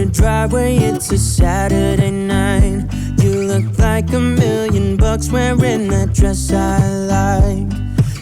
your driveway, it's a Saturday night. You look like $1,000,000 wearing that dress I like.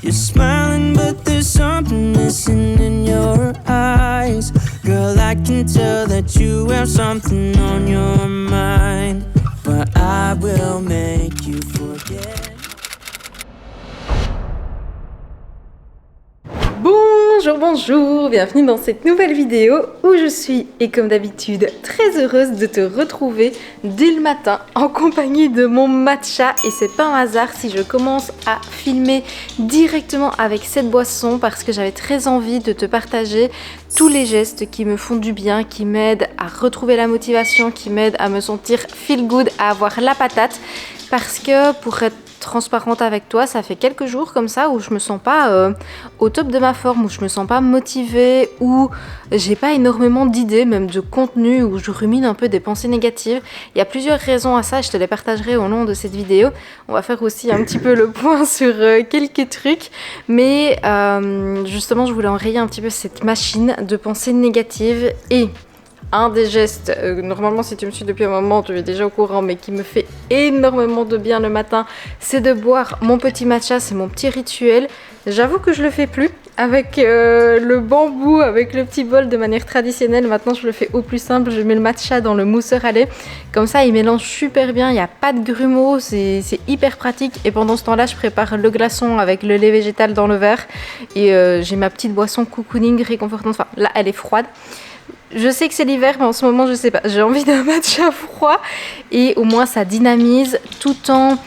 You're smiling but there's something missing in your eyes. Girl, I can tell that you have something on your mind, but I will make you forget. Bonjour, bienvenue dans cette nouvelle vidéo où je suis, et comme d'habitude, très heureuse de te retrouver dès le matin en compagnie de mon matcha. Et c'est pas un hasard si je commence à filmer directement avec cette boisson parce que j'avais très envie de te partager tous les gestes qui me font du bien, qui m'aident à retrouver la motivation, qui m'aident à me sentir feel good, à avoir la patate. Parce que pour être transparente avec toi, ça fait quelques jours comme ça où je me sens pas au top de ma forme, où je me sens pas motivée, où j'ai pas énormément d'idées, même de contenu, où je rumine un peu des pensées négatives. Il y a plusieurs raisons à ça, je te les partagerai au long de cette vidéo. On va faire aussi un petit peu le point sur quelques trucs, mais justement je voulais enrayer un petit peu cette machine de pensées négatives. Et un des gestes, normalement si tu me suis depuis un moment, tu es déjà au courant, mais qui me fait énormément de bien le matin, c'est de boire mon petit matcha, c'est mon petit rituel. J'avoue que je le fais plus avec le bambou, avec le petit bol de manière traditionnelle. Maintenant je le fais au plus simple, je mets le matcha dans le mousseur à lait. Comme ça il mélange super bien, il n'y a pas de grumeaux, c'est hyper pratique. Et pendant ce temps-là je prépare le glaçon avec le lait végétal dans le verre. Et j'ai ma petite boisson cocooning réconfortante, enfin là elle est froide. Je sais que c'est l'hiver, mais en ce moment, je sais pas. J'ai envie d'un matcha froid et au moins ça dynamise tout en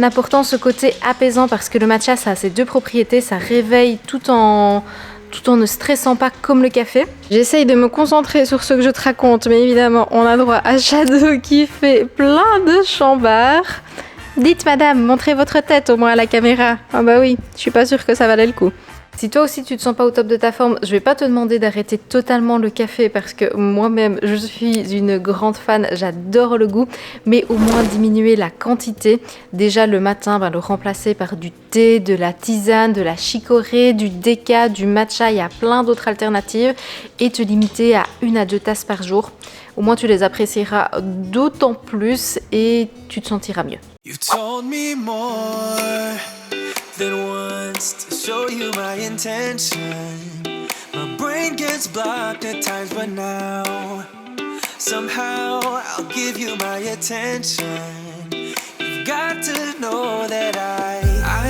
apportant ce côté apaisant parce que le matcha, ça a ses deux propriétés. Ça réveille tout en ne stressant pas comme le café. J'essaye de me concentrer sur ce que je te raconte, mais évidemment, on a droit à Shadow qui fait plein de chambards. Dites madame, montrez votre tête au moins à la caméra. Ah bah oui, je suis pas sûre que ça valait le coup. Si toi aussi tu te sens pas au top de ta forme, je vais pas te demander d'arrêter totalement le café parce que moi-même je suis une grande fan, j'adore le goût, mais au moins diminuer la quantité. Déjà le matin, le remplacer par du thé, de la tisane, de la chicorée, du déca, du matcha, il y a plein d'autres alternatives et te limiter à 1 à 2 tasses par jour. Au moins tu les apprécieras d'autant plus et tu te sentiras mieux. You've told me more than once to show you my intention. My brain gets blocked at times, but now somehow I'll give you my attention. You've got to know that I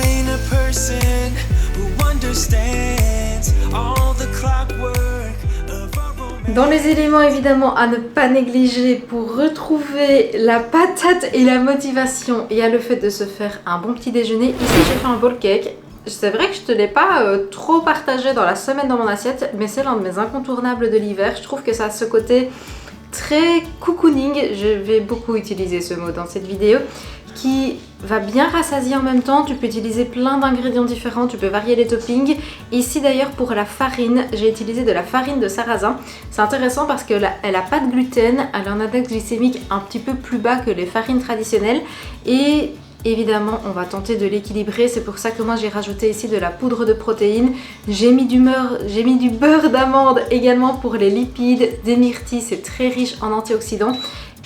ain't a person who understands all the clockwork. Dans les éléments évidemment à ne pas négliger pour retrouver la patate et la motivation, il y a le fait de se faire un bon petit déjeuner. Ici j'ai fait un bowl cake. C'est vrai que je te l'ai pas trop partagé dans la semaine dans mon assiette, mais c'est l'un de mes incontournables de l'hiver. Je trouve que ça a ce côté très cocooning, je vais beaucoup utiliser ce mot dans cette vidéo, qui va bien rassasier en même temps. Tu peux utiliser plein d'ingrédients différents, tu peux varier les toppings. Ici d'ailleurs pour la farine, j'ai utilisé de la farine de sarrasin. C'est intéressant parce qu'elle n'a pas de gluten, elle a un index glycémique un petit peu plus bas que les farines traditionnelles et évidemment on va tenter de l'équilibrer. C'est pour ça que moi j'ai rajouté ici de la poudre de protéines. J'ai mis du beurre d'amande également pour les lipides, des myrtilles, c'est très riche en antioxydants.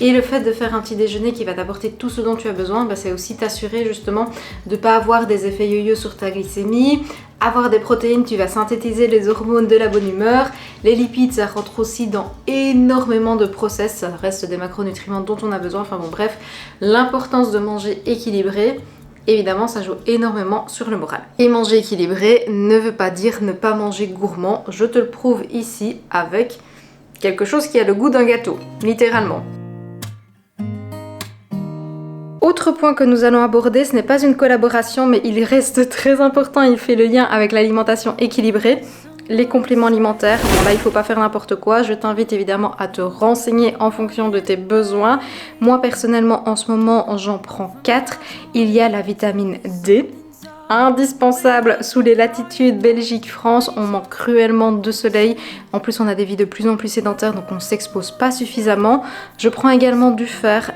Et le fait de faire un petit déjeuner qui va t'apporter tout ce dont tu as besoin, c'est aussi t'assurer justement de ne pas avoir des effets yo-yo sur ta glycémie. Avoir des protéines, tu vas synthétiser les hormones de la bonne humeur. Les lipides, ça rentre aussi dans énormément de process, ça reste des macronutriments dont on a besoin. Enfin bon bref, l'importance de manger équilibré, évidemment ça joue énormément sur le moral. Et manger équilibré ne veut pas dire ne pas manger gourmand. Je te le prouve ici avec quelque chose qui a le goût d'un gâteau, littéralement. Autre point que nous allons aborder, ce n'est pas une collaboration mais il reste très important, il fait le lien avec l'alimentation équilibrée, les compléments alimentaires. Bon là il ne faut pas faire n'importe quoi, je t'invite évidemment à te renseigner en fonction de tes besoins. Moi personnellement en ce moment j'en prends 4, il y a la vitamine D. Indispensable sous les latitudes Belgique-France, on manque cruellement de soleil. En plus on a des vies de plus en plus sédentaires donc on ne s'expose pas suffisamment. Je prends également du fer.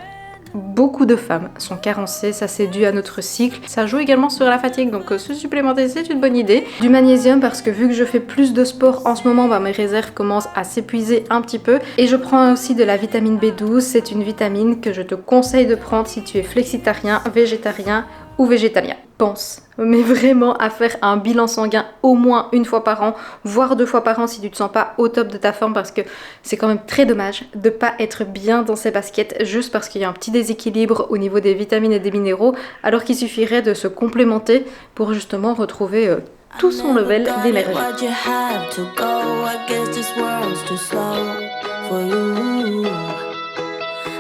beaucoup de femmes sont carencées, ça c'est dû à notre cycle. Ça joue également sur la fatigue, donc se supplémenter c'est une bonne idée. Du magnésium parce que vu que je fais plus de sport en ce moment, mes réserves commencent à s'épuiser un petit peu. Et je prends aussi de la vitamine B12, c'est une vitamine que je te conseille de prendre si tu es flexitarien, végétarien ou végétalien. Pense, mais vraiment à faire un bilan sanguin au moins une fois par an, voire 2 fois par an si tu te sens pas au top de ta forme, parce que c'est quand même très dommage de pas être bien dans ses baskets juste parce qu'il y a un petit déséquilibre au niveau des vitamines et des minéraux, alors qu'il suffirait de se complémenter pour justement retrouver tout son level d'énergie.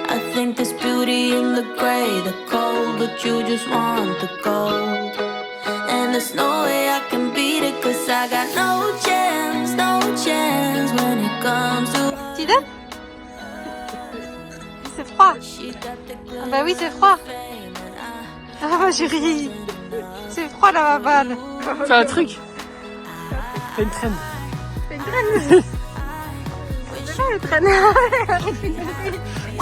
I think there's beauty in the gray, the cold, but you just want the gold. And there's no way I can beat it, cause I got no chance when it comes to... Tida? C'est froid. Ah bah oui, c'est froid. Ah ma chérie, c'est froid là, ma balle. Fais un truc. Fais une traîne. Fais une traîne.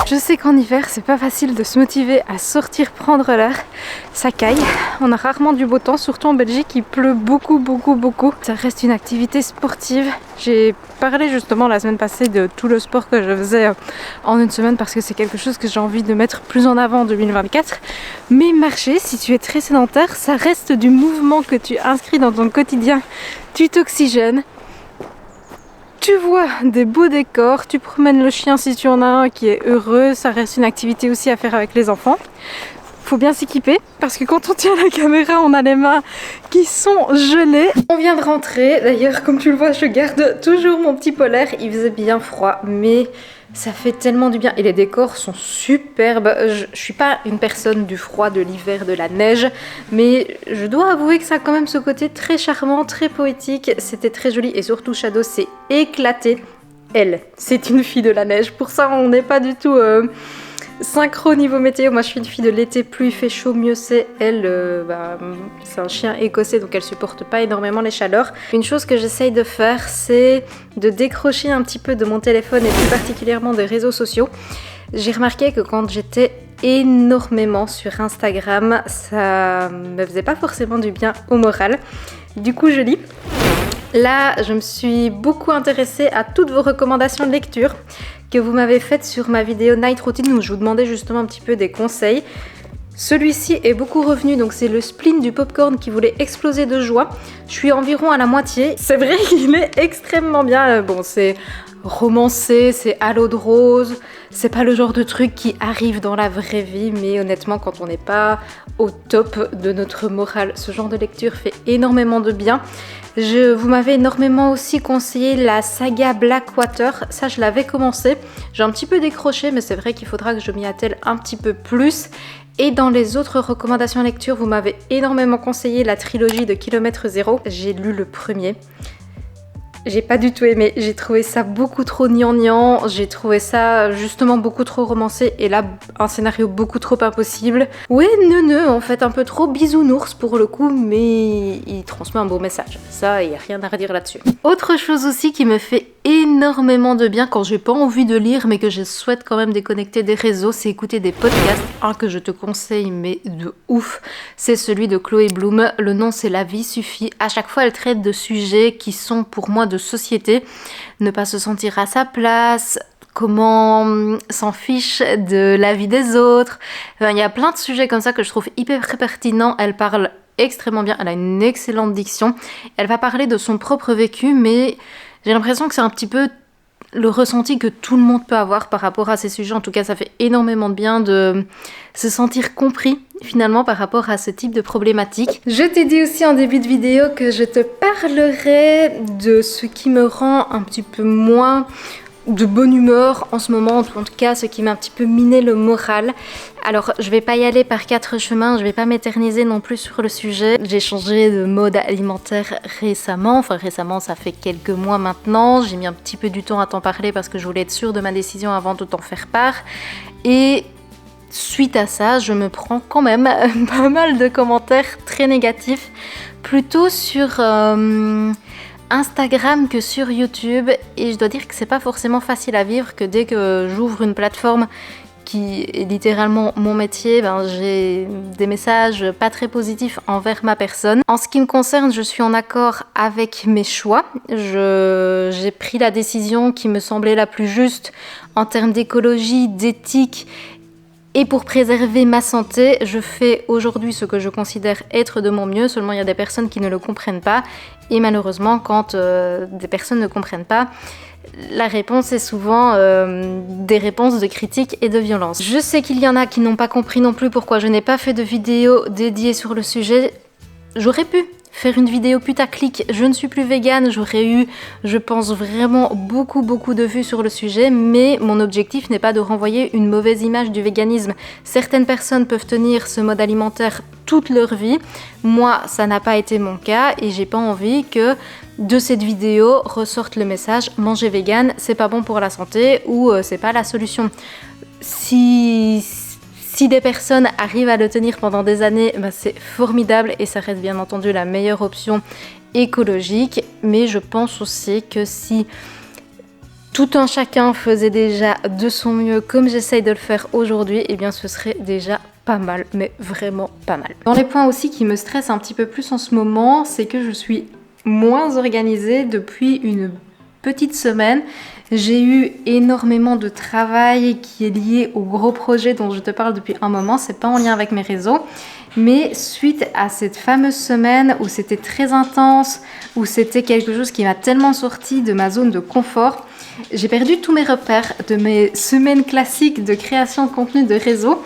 Je sais qu'en hiver c'est pas facile de se motiver à sortir prendre l'air, ça caille, on a rarement du beau temps, surtout en Belgique il pleut beaucoup. Ça reste une activité sportive. J'ai parlé justement la semaine passée de tout le sport que je faisais en une semaine parce que c'est quelque chose que j'ai envie de mettre plus en avant en 2024. Mais marcher, si tu es très sédentaire, ça reste du mouvement que tu inscris dans ton quotidien, tu t'oxygènes. Tu vois des beaux décors, tu promènes le chien si tu en as un qui est heureux, ça reste une activité aussi à faire avec les enfants. Faut bien s'équiper parce que quand on tient la caméra, on a les mains qui sont gelées. On vient de rentrer, d'ailleurs comme tu le vois, je garde toujours mon petit polaire, il faisait bien froid mais ça fait tellement du bien et les décors sont superbes. Je suis pas une personne du froid, de l'hiver, de la neige, mais je dois avouer que ça a quand même ce côté très charmant, très poétique. C'était très joli et surtout Shadow s'est éclatée. Elle, c'est une fille de la neige. Pour ça, on n'est pas du tout synchro niveau météo. Moi, je suis une fille de l'été. Plus il fait chaud, mieux c'est. Elle, c'est un chien écossais, donc elle supporte pas énormément les chaleurs. Une chose que j'essaye de faire, c'est de décrocher un petit peu de mon téléphone et plus particulièrement des réseaux sociaux. J'ai remarqué que quand j'étais énormément sur Instagram, ça me faisait pas forcément du bien au moral. Du coup, je lis. Là, je me suis beaucoup intéressée à toutes vos recommandations de lecture que vous m'avez faites sur ma vidéo Night Routine où je vous demandais justement un petit peu des conseils. Celui-ci est beaucoup revenu, donc c'est le spleen du popcorn qui voulait exploser de joie. Je suis environ à la moitié. C'est vrai qu'il est extrêmement bien. Bon, c'est romancé, c'est à l'eau de rose. C'est pas le genre de truc qui arrive dans la vraie vie, mais honnêtement, quand on n'est pas au top de notre morale, ce genre de lecture fait énormément de bien. Vous m'avez énormément aussi conseillé la saga Blackwater, ça je l'avais commencé, j'ai un petit peu décroché mais c'est vrai qu'il faudra que je m'y attelle un petit peu plus. Et dans les autres recommandations lecture, vous m'avez énormément conseillé la trilogie de Kilomètre Zéro, j'ai lu le premier. J'ai pas du tout aimé, j'ai trouvé ça beaucoup trop gnangnan, j'ai trouvé ça justement beaucoup trop romancé et là un scénario beaucoup trop impossible. Ouais, neuneux en fait, un peu trop bisounours pour le coup, mais il transmet un beau message. Ça, il y a rien à redire là-dessus. Autre chose aussi qui me fait énormément de bien quand j'ai pas envie de lire mais que je souhaite quand même déconnecter des réseaux, c'est écouter des podcasts. Un que je te conseille mais de ouf, c'est celui de Chloé Bloom. Le nom c'est La vie suffit. À chaque fois elle traite de sujets qui sont pour moi de société, ne pas se sentir à sa place, comment s'en fiche de la vie des autres. Enfin, il y a plein de sujets comme ça que je trouve hyper pertinents. Elle parle extrêmement bien, elle a une excellente diction. Elle va parler de son propre vécu, mais j'ai l'impression que c'est un petit peu le ressenti que tout le monde peut avoir par rapport à ces sujets. En tout cas, ça fait énormément de bien de se sentir compris finalement par rapport à ce type de problématique. Je t'ai dit aussi en début de vidéo que je te parlerai de ce qui me rend un petit peu moins de bonne humeur en ce moment, en tout cas ce qui m'a un petit peu miné le moral. Alors je vais pas y aller par 4 chemins, je vais pas m'éterniser non plus sur le sujet. J'ai changé de mode alimentaire récemment, ça fait quelques mois maintenant. J'ai mis un petit peu du temps à t'en parler parce que je voulais être sûre de ma décision avant de t'en faire part. Et suite à ça, je me prends quand même pas mal de commentaires très négatifs, plutôt sur Instagram que sur YouTube, et je dois dire que c'est pas forcément facile à vivre, que dès que j'ouvre une plateforme qui est littéralement mon métier, j'ai des messages pas très positifs envers ma personne. En ce qui me concerne, je suis en accord avec mes choix. J'ai pris la décision qui me semblait la plus juste en termes d'écologie, d'éthique. Et pour préserver ma santé, je fais aujourd'hui ce que je considère être de mon mieux. Seulement, il y a des personnes qui ne le comprennent pas. Et malheureusement, quand des personnes ne comprennent pas, la réponse est souvent des réponses de critique et de violence. Je sais qu'il y en a qui n'ont pas compris non plus pourquoi je n'ai pas fait de vidéo dédiée sur le sujet. J'aurais pu faire une vidéo putaclic, je ne suis plus végane, j'aurais eu, je pense vraiment beaucoup de vues sur le sujet, mais mon objectif n'est pas de renvoyer une mauvaise image du véganisme. Certaines personnes peuvent tenir ce mode alimentaire toute leur vie, moi ça n'a pas été mon cas et j'ai pas envie que de cette vidéo ressorte le message « manger vegan, c'est pas bon pour la santé » ou « c'est pas la solution ». Si des personnes arrivent à le tenir pendant des années, c'est formidable et ça reste bien entendu la meilleure option écologique. Mais je pense aussi que si tout un chacun faisait déjà de son mieux comme j'essaye de le faire aujourd'hui, eh bien ce serait déjà pas mal, mais vraiment pas mal. Dans les points aussi qui me stressent un petit peu plus en ce moment, c'est que je suis moins organisée depuis une petite semaine. J'ai eu énormément de travail qui est lié au gros projet dont je te parle depuis un moment, c'est pas en lien avec mes réseaux, mais suite à cette fameuse semaine où c'était très intense, où c'était quelque chose qui m'a tellement sorti de ma zone de confort, j'ai perdu tous mes repères de mes semaines classiques de création de contenu de réseau.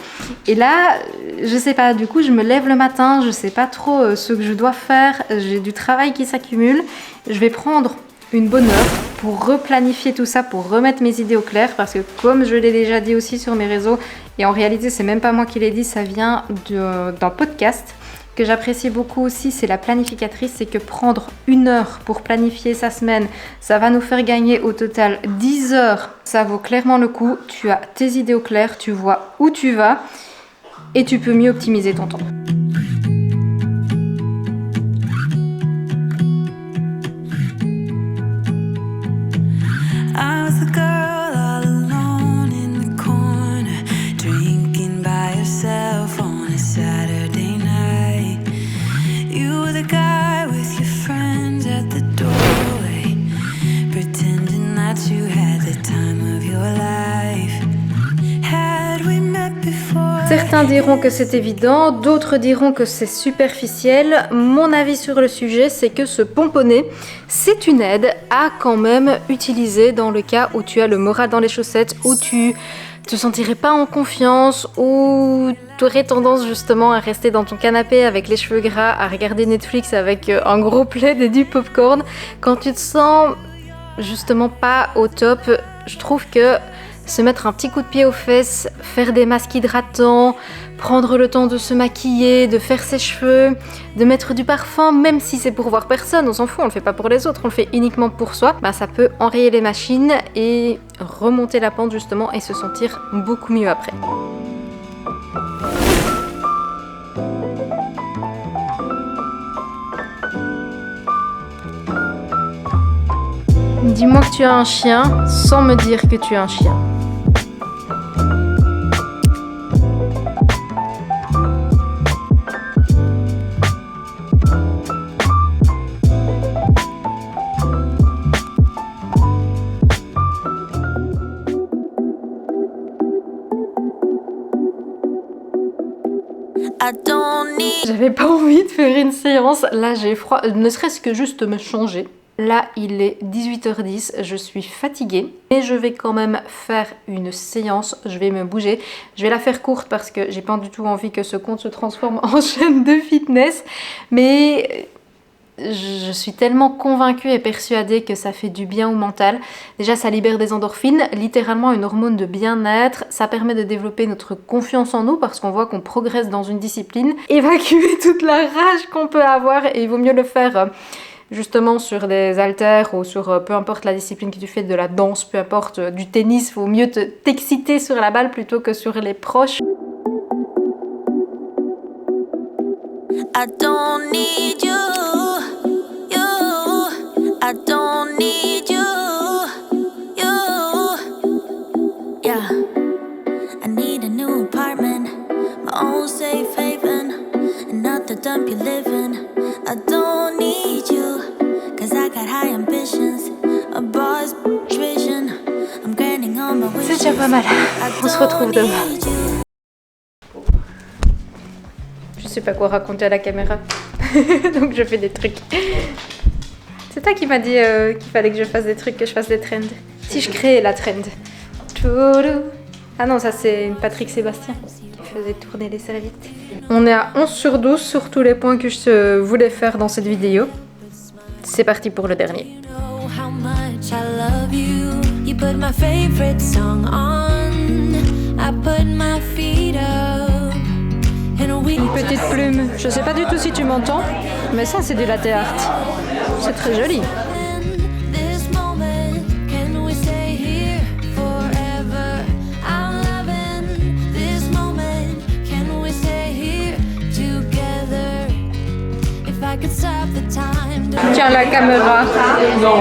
Et là, je sais pas, du coup je me lève le matin, je sais pas trop ce que je dois faire, j'ai du travail qui s'accumule, je vais prendre une bonne heure pour replanifier tout ça, pour remettre mes idées au clair, parce que comme je l'ai déjà dit aussi sur mes réseaux, et en réalité c'est même pas moi qui l'ai dit, ça vient d'un podcast que j'apprécie beaucoup aussi, c'est la planificatrice, c'est que prendre une heure pour planifier sa semaine, ça va nous faire gagner au total 10 heures, ça vaut clairement le coup, tu as tes idées au clair, tu vois où tu vas, et tu peux mieux optimiser ton temps. I was the girl all alone in the corner, drinking by yourself on a Saturday night. You were the guy with your friends at the doorway, pretending that you had the time of your life. Had we met before? Certains diront que c'est évident, d'autres diront que c'est superficiel. Mon avis sur le sujet, c'est que se pomponner, c'est une aide à quand même utiliser dans le cas où tu as le moral dans les chaussettes, où tu te sentirais pas en confiance, où tu aurais tendance justement à rester dans ton canapé avec les cheveux gras, à regarder Netflix avec un gros plaid et du popcorn. Quand tu te sens justement pas au top, je trouve que se mettre un petit coup de pied aux fesses, faire des masques hydratants, prendre le temps de se maquiller, de faire ses cheveux, de mettre du parfum, même si c'est pour voir personne, on s'en fout, on le fait pas pour les autres, on le fait uniquement pour soi, ça peut enrayer les machines et remonter la pente justement et se sentir beaucoup mieux après. Dis-moi que tu as un chien sans me dire que tu as un chien. J'avais pas envie de faire une séance, là j'ai froid, ne serait-ce que juste me changer. Là il est 18h10, je suis fatiguée, mais je vais quand même faire une séance, je vais me bouger. Je vais la faire courte parce que j'ai pas du tout envie que ce compte se transforme en chaîne de fitness, mais je suis tellement convaincue et persuadée que ça fait du bien au mental. Déjà, ça libère des endorphines, littéralement une hormone de bien-être. Ça permet de développer notre confiance en nous parce qu'on voit qu'on progresse dans une discipline. Évacuer toute la rage qu'on peut avoir et il vaut mieux le faire justement sur des haltères ou sur peu importe la discipline que tu fais, de la danse, peu importe, du tennis. Il vaut mieux t'exciter sur la balle plutôt que sur les proches. I don't need you. I don't need you, yeah. I need the dump you live in. I don't need you, cause I got high ambitions. A boss vision. I'm grinding on my C'est déjà pas mal. On se retrouve demain. Je sais pas quoi raconter à la caméra. Donc je fais des trucs. C'est toi qui m'as dit qu'il fallait que je fasse des trucs, que je fasse des trends. Si je crée la trend. Ah non, ça c'est Patrick Sébastien qui faisait tourner les serviettes. On est à 11 sur 12 sur tous les points que je voulais faire dans cette vidéo. C'est parti pour le dernier. Une petite plume. Je sais pas du tout si tu m'entends, mais ça c'est du latte art. C'est très joli. Tiens la caméra. C'est bon,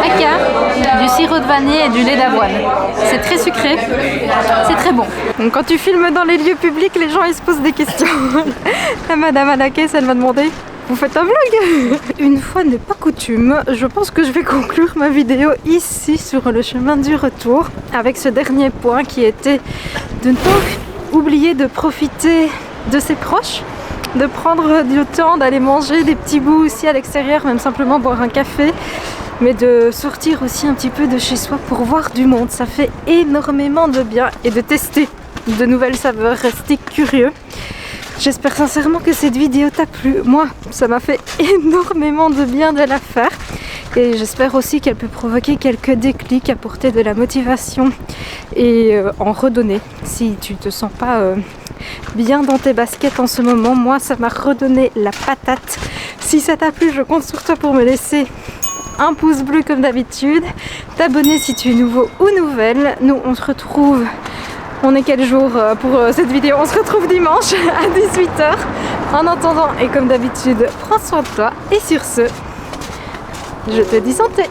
maca, du sirop de vanille et du lait d'avoine. C'est très sucré, c'est très bon. Donc quand tu filmes dans les lieux publics, les gens ils se posent des questions. La madame à la caisse, elle m'a demandé: vous faites un vlog? Une fois n'est pas coutume, je pense que je vais conclure ma vidéo ici sur le chemin du retour avec ce dernier point qui était de ne pas oublier de profiter de ses proches, de prendre du temps d'aller manger des petits bouts aussi à l'extérieur, même simplement boire un café, mais de sortir aussi un petit peu de chez soi pour voir du monde. Ça fait énormément de bien et de tester de nouvelles saveurs, rester curieux. J'espère sincèrement que cette vidéo t'a plu. Moi, ça m'a fait énormément de bien de la faire. Et j'espère aussi qu'elle peut provoquer quelques déclics, apporter de la motivation et en redonner. Si tu te sens pas bien dans tes baskets en ce moment, moi ça m'a redonné la patate. Si ça t'a plu, je compte sur toi pour me laisser un pouce bleu comme d'habitude, t'abonner si tu es nouveau ou nouvelle. Nous on se retrouve, on est quel jour pour cette vidéo? On se retrouve dimanche à 18h. En attendant et comme d'habitude, prends soin de toi et sur ce, je te dis santé.